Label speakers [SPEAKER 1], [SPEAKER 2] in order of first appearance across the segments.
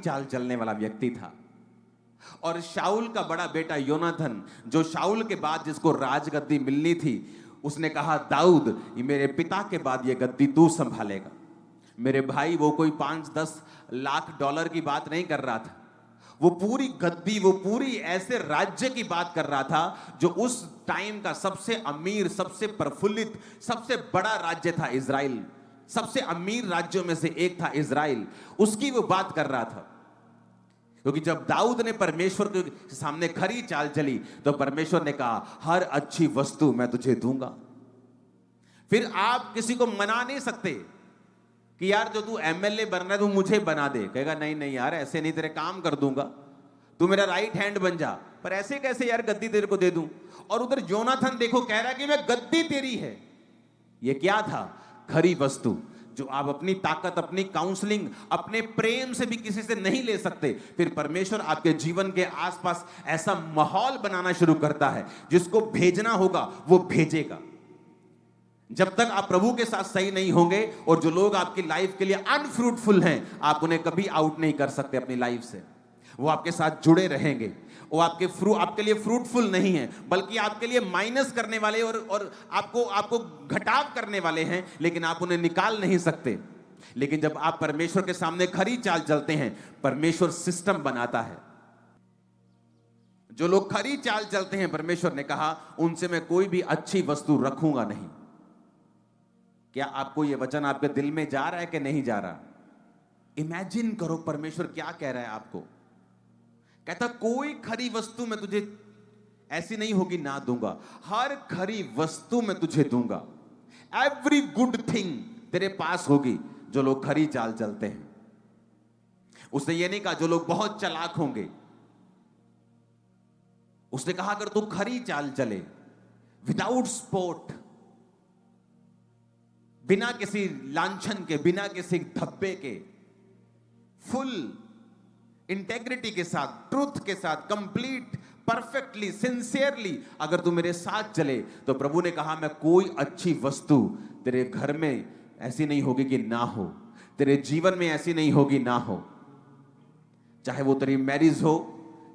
[SPEAKER 1] चाल चलने वाला व्यक्ति था। और शाऊल का बड़ा बेटा योनाथन, जो शाऊल के बाद जिसको राजगद्दी मिलनी थी, उसने कहा दाऊद, ये मेरे पिता के बाद ये गद्दी तू संभालेगा। मेरे भाई, वो कोई 5-10 लाख डॉलर की बात नहीं कर रहा था, वो पूरी गद्दी, वो पूरी ऐसे राज्य की बात कर रहा था जो उस टाइम का सबसे अमीर, सबसे प्रफुल्लित, सबसे बड़ा राज्य था इजराइल। सबसे अमीर राज्यों में से एक था इजराइल, उसकी वो बात कर रहा था। क्योंकि जब दाऊद ने परमेश्वर के सामने खरी चाल चली तो परमेश्वर ने कहा, हर अच्छी वस्तु मैं तुझे दूंगा। फिर आप किसी को मना नहीं सकते कि यार जो तू एमएलए बनना है तू मुझे बना दे। कहेगा नहीं नहीं यार, ऐसे नहीं, तेरे काम कर दूंगा, तू मेरा राइट हैंड बन जा। पर ऐसे कैसे यार गद्दी तेरे को दे दूं? और उधर योनाथन देखो कह रहा है कि मैं गद्दी तेरी है। ये क्या था? खरी वस्तु, जो आप अपनी ताकत, अपनी काउंसलिंग, अपने प्रेम से भी किसी से नहीं ले सकते। फिर परमेश्वर आपके जीवन के आसपास ऐसा माहौल बनाना शुरू करता है, जिसको भेजना होगा वो भेजेगा। जब तक आप प्रभु के साथ सही नहीं होंगे और जो लोग आपकी लाइफ के लिए अनफ्रूटफुल हैं, आप उन्हें कभी आउट नहीं कर सकते अपनी लाइफ से। वो आपके साथ जुड़े रहेंगे, वो आपके लिए फ्रूटफुल नहीं है, बल्कि आपके लिए माइनस करने वाले और आपको घटाव करने वाले हैं, लेकिन आप उन्हें निकाल नहीं सकते। लेकिन जब आप परमेश्वर के सामने खरी चाल चलते हैं, परमेश्वर सिस्टम बनाता है। जो लोग खरी चाल चलते हैं, परमेश्वर ने कहा उनसे मैं कोई भी अच्छी वस्तु रखूंगा नहीं। क्या आपको यह वचन आपके दिल में जा रहा है कि नहीं जा रहा? इमेजिन करो परमेश्वर क्या कह रहा है आपको। कहता कोई खरी वस्तु मैं तुझे ऐसी नहीं होगी ना दूंगा, हर खरी वस्तु मैं तुझे दूंगा। एवरी गुड थिंग तेरे पास होगी जो लोग खरी चाल चलते हैं। उसने ये नहीं कहा जो लोग बहुत चालाक होंगे, उसने कहा अगर तू खरी चाल चले, विदाउट स्पोर्ट, बिना किसी लांछन के, बिना किसी धब्बे के, फुल इंटेग्रिटी के साथ, ट्रूथ के साथ, कंप्लीट, परफेक्टली, सिंसियरली अगर तू मेरे साथ चले, तो प्रभु ने कहा मैं कोई अच्छी वस्तु तेरे घर में ऐसी नहीं होगी कि ना हो, तेरे जीवन में ऐसी नहीं होगी ना हो। चाहे वो तेरी मैरिज हो,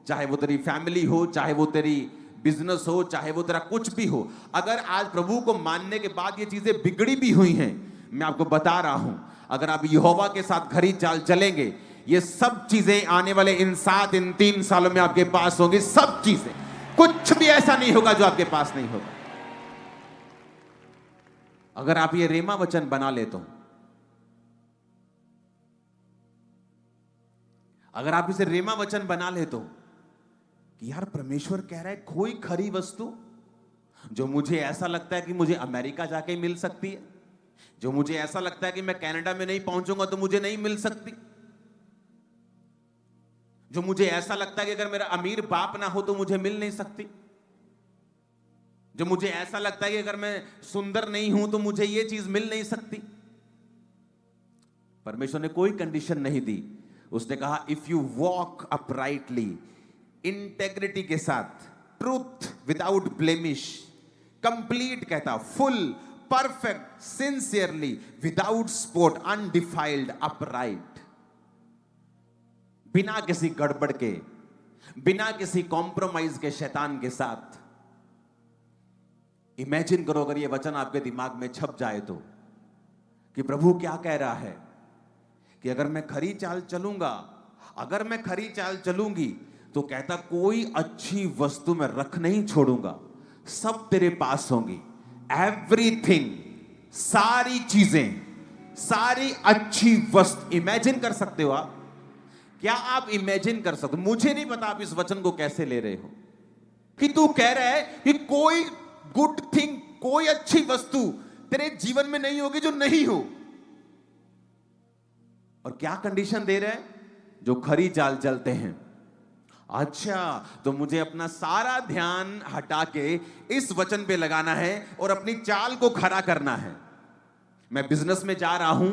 [SPEAKER 1] चाहे वो तेरी फैमिली हो, चाहे वो तेरी बिजनेस हो, चाहे वो तेरा कुछ भी हो। अगर आज प्रभु को मानने के बाद ये चीजें बिगड़ी भी हुई हैं, मैं आपको बता रहा हूं, अगर आप यहोवा के साथ खरी चाल चलेंगे, ये सब चीजें आने वाले इन 3 सालों में आपके पास होंगी। सब चीजें, कुछ भी ऐसा नहीं होगा जो आपके पास नहीं होगा। अगर आप ये रेमा वचन बना लेते हो, अगर आप इसे रेमा वचन बना लेते हो कि यार परमेश्वर कह रहा है कोई खरी वस्तु जो मुझे ऐसा लगता है कि मुझे अमेरिका जाके मिल सकती है, जो मुझे ऐसा लगता है कि मैं कनाडा में नहीं पहुंचूंगा तो मुझे नहीं मिल सकती, जो मुझे ऐसा लगता है कि अगर मेरा अमीर बाप ना हो तो मुझे मिल नहीं सकती, जो मुझे ऐसा लगता है कि अगर मैं सुंदर नहीं हूं तो मुझे यह चीज मिल नहीं सकती। परमेश्वर ने कोई कंडीशन नहीं दी। उसने कहा if you walk uprightly, integrity के साथ, ट्रूथ विदाउट ब्लेमिश, कंप्लीट कहता, full, perfect, sincerely, without spot, undefiled, upright, बिना किसी गड़बड़ के, बिना किसी कॉम्प्रोमाइज के, शैतान के साथ। इमेजिन करो अगर यह वचन आपके दिमाग में छप जाए तो, कि प्रभु क्या कह रहा है कि अगर मैं खरी चाल चलूंगा, अगर मैं खरी चाल चलूंगी, तो कहता कोई अच्छी वस्तु मैं रख नहीं छोड़ूंगा, सब तेरे पास होंगी। एवरीथिंग, सारी चीजें, सारी अच्छी वस्तु। इमेजिन कर सकते हो आप? क्या आप इमेजिन कर सकते हो? मुझे नहीं पता आप इस वचन को कैसे ले रहे हो कि तू कह रहा है कि कोई गुड थिंग, कोई अच्छी वस्तु तेरे जीवन में नहीं होगी जो नहीं हो। और क्या कंडीशन दे रहे हैं? जो खरी चाल चलते हैं। अच्छा, तो मुझे अपना सारा ध्यान हटा के इस वचन पे लगाना है और अपनी चाल को खरा करना है। मैं बिजनेस में जा रहा हूं,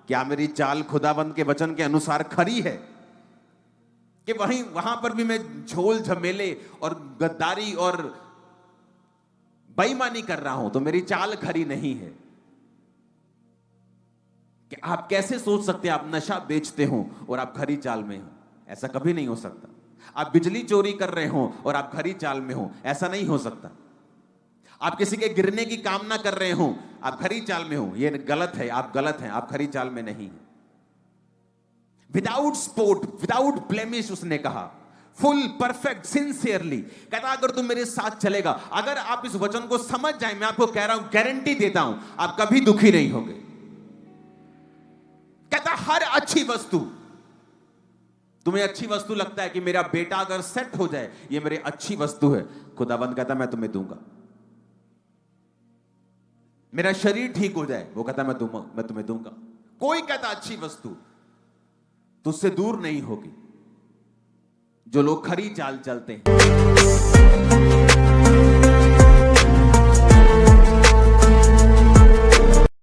[SPEAKER 1] क्या मेरी चाल खुदाबंद के वचन के अनुसार खरी है? कि वहां पर भी मैं झोल झमेले और गद्दारी और बेईमानी कर रहा हूं तो मेरी चाल खरी नहीं है। कि आप कैसे सोच सकते हैं आप नशा बेचते हो और आप खरी चाल में हो? ऐसा कभी नहीं हो सकता। आप बिजली चोरी कर रहे हो और आप खरी चाल में हो, ऐसा नहीं हो सकता। आप किसी के गिरने की कामना कर रहे हो, आप खरी चाल में हो, ये गलत है, आप गलत हैं, आप खरी चाल में नहीं। विदाउट स्पोर्ट, विदाउट ब्लेमिश, उसने कहा, फुल परफेक्ट सिंसियरली। कहता अगर तुम मेरे साथ चलेगा, अगर आप इस वचन को समझ जाए, मैं आपको कह रहा हूं, गारंटी देता हूं, आप कभी दुखी नहीं होगे। कहता हर अच्छी वस्तु, तुम्हें अच्छी वस्तु लगता है कि मेरा बेटा अगर सेट हो जाए, ये मेरी अच्छी वस्तु है, खुदाबंद कहता मैं तुम्हें दूंगा। मेरा शरीर ठीक हो जाए, वो कहता मैं तुम्हें दूंगा। कोई कहता अच्छी वस्तु तुझसे दूर नहीं होगी। जो लोग खरी चाल चलते हैं